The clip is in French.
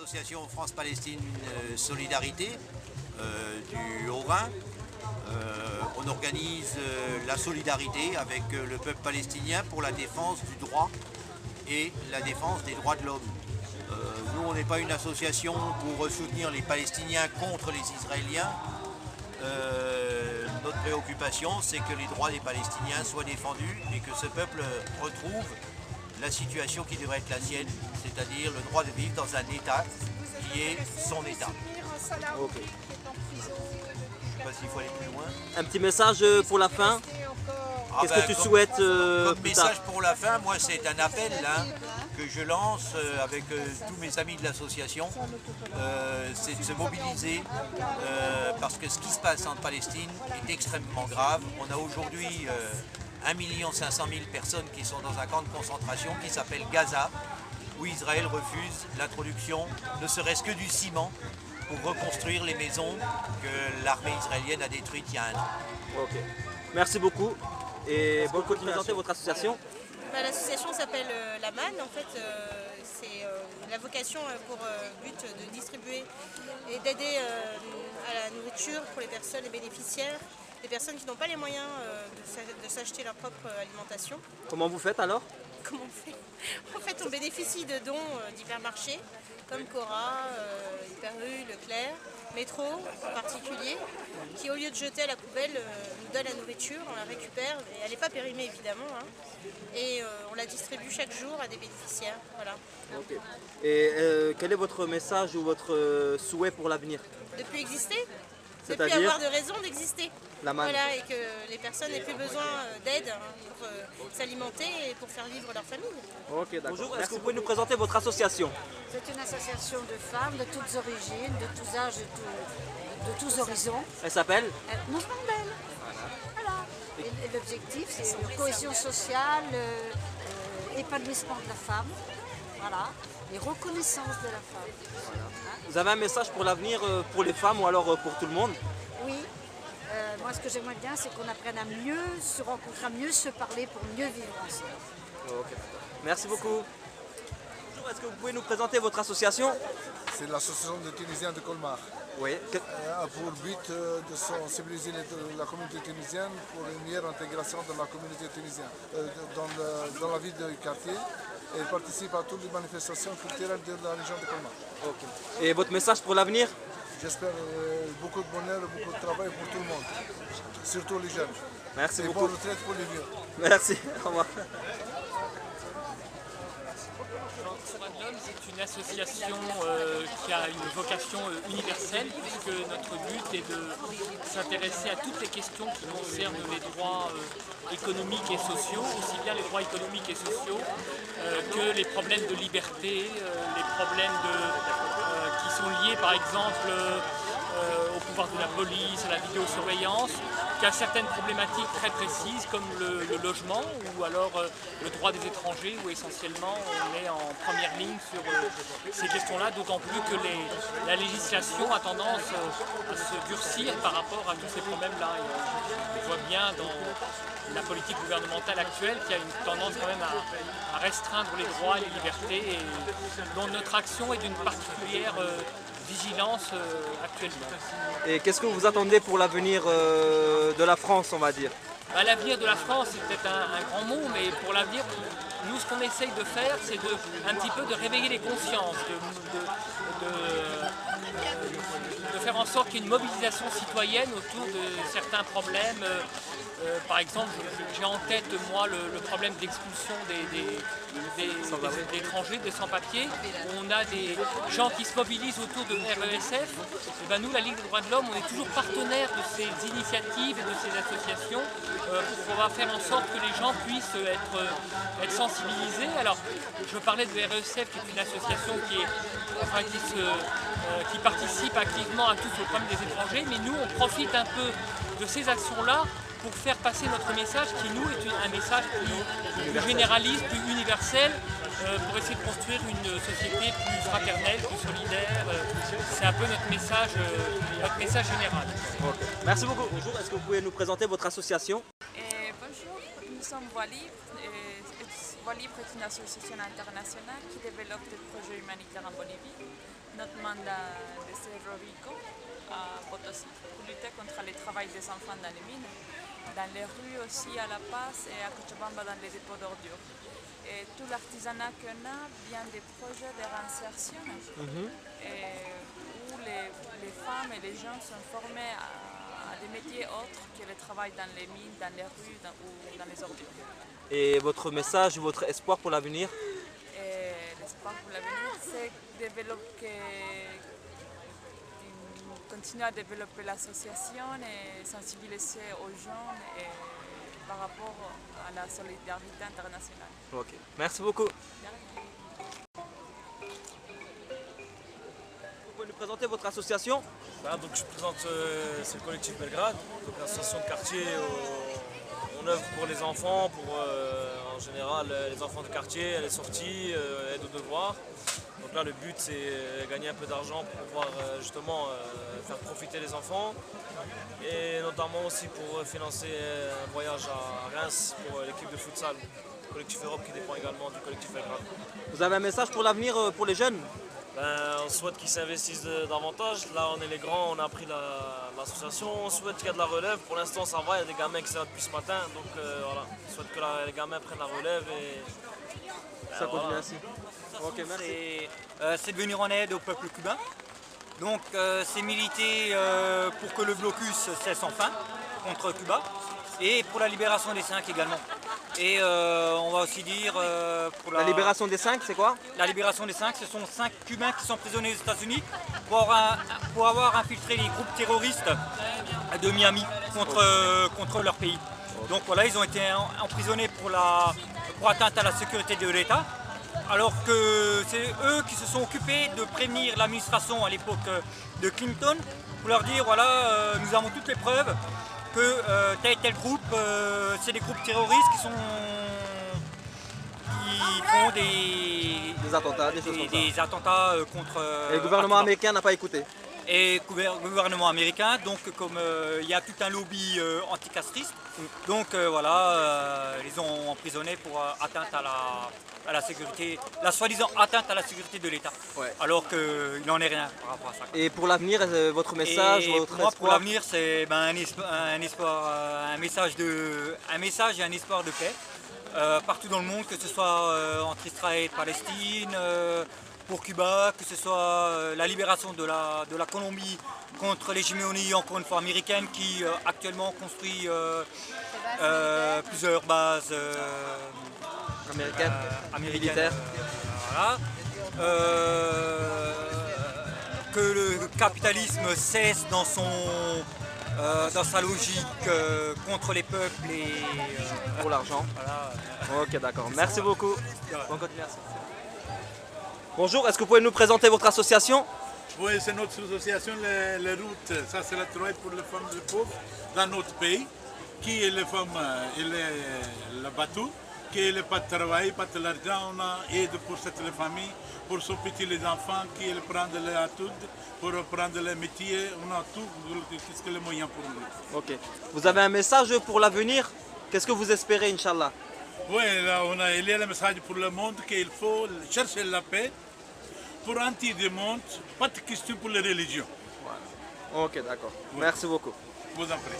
l'association France-Palestine Solidarité du Haut-Rhin. On organise la solidarité avec le peuple palestinien pour la défense du droit et la défense des droits de l'homme. Nous, on n'est pas une association pour soutenir les Palestiniens contre les Israéliens. Notre préoccupation, c'est que les droits des Palestiniens soient défendus et que ce peuple retrouve la situation qui devrait être la sienne, c'est-à-dire le droit de vivre dans un État qui est son État. Okay. Je ne sais pas s'il faut aller plus loin. Un petit message pour la fin. Qu'est-ce que tu souhaites comme plus message tard? pour la fin, moi c'est un appel là, que je lance avec tous mes amis de l'association, c'est de se mobiliser parce que ce qui se passe en Palestine est extrêmement grave. On a aujourd'hui 1 500 000 personnes qui sont dans un camp de concentration qui s'appelle Gaza, où Israël refuse l'introduction, ne serait-ce que du ciment, pour reconstruire les maisons que l'armée israélienne a détruites il y a un an. Ok. Merci beaucoup. Et bonne continuation. Présentez votre association. L'association s'appelle la MAN. En fait, c'est la vocation pour but de distribuer et d'aider à la nourriture pour les personnes, les bénéficiaires, les personnes qui n'ont pas les moyens de s'acheter leur propre alimentation. Comment vous faites alors? Comment on fait? En fait, on bénéficie de dons d'hypermarchés comme Cora, Hyper U, Leclerc, Métro en particulier, qui au lieu de jeter à la poubelle nous donne la nourriture, on la récupère, et elle n'est pas périmée évidemment, hein, et on la distribue chaque jour à des bénéficiaires. Voilà. Okay. Et quel est votre message ou votre souhait pour l'avenir? De plus exister, de plus C'est-à-dire avoir de raison d'exister. La manne. Voilà, et que les personnes n'aient plus besoin d'aide pour s'alimenter et pour faire vivre leur famille. Ok, d'accord. Bonjour, est-ce que vous pouvez nous présenter votre association? C'est une association de femmes de toutes origines, de tous âges, de tous horizons. Elle s'appelle? Mouvement Belle. Voilà. Et l'objectif, c'est la cohésion sociale, épanouissement de la femme, voilà, et reconnaissance de la femme. Voilà. Vous avez un message pour l'avenir pour les femmes ou alors pour tout le monde? Oui. Moi, ce que j'aimerais bien, c'est qu'on apprenne à mieux se rencontrer, à mieux se parler pour mieux vivre ensemble. Okay. Merci beaucoup. Bonjour, est-ce que vous pouvez nous présenter votre association? C'est l'association des Tunisiens de Colmar. Oui. A pour but de sensibiliser la communauté tunisienne pour une meilleure intégration de la communauté tunisienne dans la vie du quartier et participe à toutes les manifestations culturelles de la région de Colmar. Okay. Et votre message pour l'avenir? J'espère beaucoup de bonheur et beaucoup de travail pour tout le monde, surtout les jeunes. Merci et beaucoup. bonne retraite pour les vieux. Merci, au revoir. C'est une association qui a une vocation universelle puisque notre but est de s'intéresser à toutes les questions qui concernent les droits économiques et sociaux, aussi bien les droits économiques et sociaux que les problèmes de liberté, les problèmes qui sont liés par exemple au pouvoir de la police, à la vidéosurveillance, qu'à certaines problématiques très précises comme le logement ou alors le droit des étrangers où essentiellement on est en première ligne sur ces questions-là, d'autant plus que la législation a tendance à se durcir par rapport à tous ces problèmes-là. On voit bien dans la politique gouvernementale actuelle qu'il y a une tendance quand même à restreindre les droits et les libertés et dont notre action est d'une particulière vigilance actuellement. Et qu'est-ce que vous attendez pour l'avenir de la France, on va dire? L'avenir de la France, c'est peut-être un grand mot, mais pour l'avenir, nous, ce qu'on essaye de faire, c'est un petit peu de réveiller les consciences, de faire en sorte qu'il y ait une mobilisation citoyenne autour de certains problèmes. Par exemple, j'ai en tête, moi, le problème d'expulsion des étrangers, des sans-papiers. On a des gens qui se mobilisent autour de RESF. Et ben nous, la Ligue des droits de l'homme, on est toujours partenaire de ces initiatives et de ces associations pour pouvoir faire en sorte que les gens puissent être sensibilisés. Alors, je parlais de RESF, qui est une association qui participe activement à tous les problèmes des étrangers, mais nous, on profite un peu de ces actions-là pour faire passer notre message qui, nous, est un message plus généraliste, plus universel, pour essayer de construire une société plus fraternelle, plus solidaire. C'est un peu notre message général. Okay. Merci beaucoup. Bonjour, est-ce que vous pouvez nous présenter votre association? Bonjour, nous sommes Voix Libre. Voix Libre est une association internationale qui développe des projets humanitaires en Bolivie, notamment dans le Cerro Rico, à Potosí, pour lutter contre le travail des enfants dans les mines, dans les rues aussi à La Paz et à Cochabamba dans les dépôts d'ordures. Et tout l'artisanat qu'on a vient des projets de réinsertion où les femmes et les gens sont formés à des métiers autres que le travail dans les mines, dans les rues ou dans les ordures. Et votre message, votre espoir pour l'avenir? L'espoir pour l'avenir, c'est continuer à développer l'association et sensibiliser aux jeunes par rapport à la solidarité internationale. Ok, merci beaucoup. Vous pouvez nous présenter votre association? Donc je présente c'est le collectif Belgrade, donc l'association de quartier on œuvre pour les enfants, pour en général les enfants de quartier, les sorties, aide aux devoirs. Donc là le but c'est gagner un peu d'argent pour pouvoir justement faire profiter les enfants et notamment aussi pour financer un voyage à Reims pour l'équipe de futsal, le collectif Europe qui dépend également du collectif Belgrade. Vous avez un message pour l'avenir pour les jeunes? On souhaite qu'ils s'investissent davantage. Là, on est les grands, on a pris l'association. On souhaite qu'il y ait de la relève. Pour l'instant, ça va. Il y a des gamins qui sont là depuis ce matin. Donc voilà, on souhaite que les gamins prennent la relève et Ça continue ainsi. Ok, merci. C'est de venir en aide au peuple cubain. Donc, c'est militer pour que le blocus cesse enfin contre Cuba et pour la libération des 5 également. Et on va aussi dire pour La libération des 5, c'est quoi? La libération des 5, ce sont 5 Cubains qui sont prisonniers aux États-Unis pour avoir infiltré les groupes terroristes de Miami contre leur pays. Donc voilà, ils ont été emprisonnés pour atteinte à la sécurité de l'État, alors que c'est eux qui se sont occupés de prévenir l'administration à l'époque de Clinton pour leur dire voilà, nous avons toutes les preuves que tel et tel groupe, c'est des groupes terroristes qui font des attentats, des choses comme ça. des attentats contre... Et le gouvernement américain n'a pas écouté? Et le gouvernement américain, donc comme il y a tout un lobby anticastriste, donc voilà, ils ont emprisonné pour atteinte à la sécurité, la soi-disant atteinte à la sécurité de l'État, alors qu'il n'en est rien par rapport à ça. Et pour l'avenir, votre message, votre moi, espoir? pour l'avenir, c'est un espoir, un message et un espoir de paix partout dans le monde, que ce soit entre Israël et Palestine, pour Cuba, que ce soit la libération de la Colombie contre l'hégémonie, encore une fois, américaine, qui actuellement construit plusieurs bases américaine, militaire. Voilà. Que le capitalisme cesse dans sa logique contre les peuples et pour l'argent. Voilà. Ok, d'accord. Merci beaucoup. Bonne continuation. Bonjour, est-ce que vous pouvez nous présenter votre association? Oui, c'est notre association Les Routes. Ça, c'est le travail pour les femmes et les pauvres dans notre pays, qui est les femmes et le bateau, qui n'a pas de travail, pas de l'argent. On a aide pour cette famille, pour s'occuper les enfants, qui prennent les études, pour prendre les métiers. On a tout, qu'est-ce que les moyens pour nous. Ok. Vous avez un message pour l'avenir? Qu'est-ce que vous espérez, Inch'Allah? Oui, là, il y a le message pour le monde qu'il faut chercher la paix. Pour anti-démon, pas de question pour les religions. Voilà. Ok, d'accord. Oui. Merci beaucoup. Vous en prie.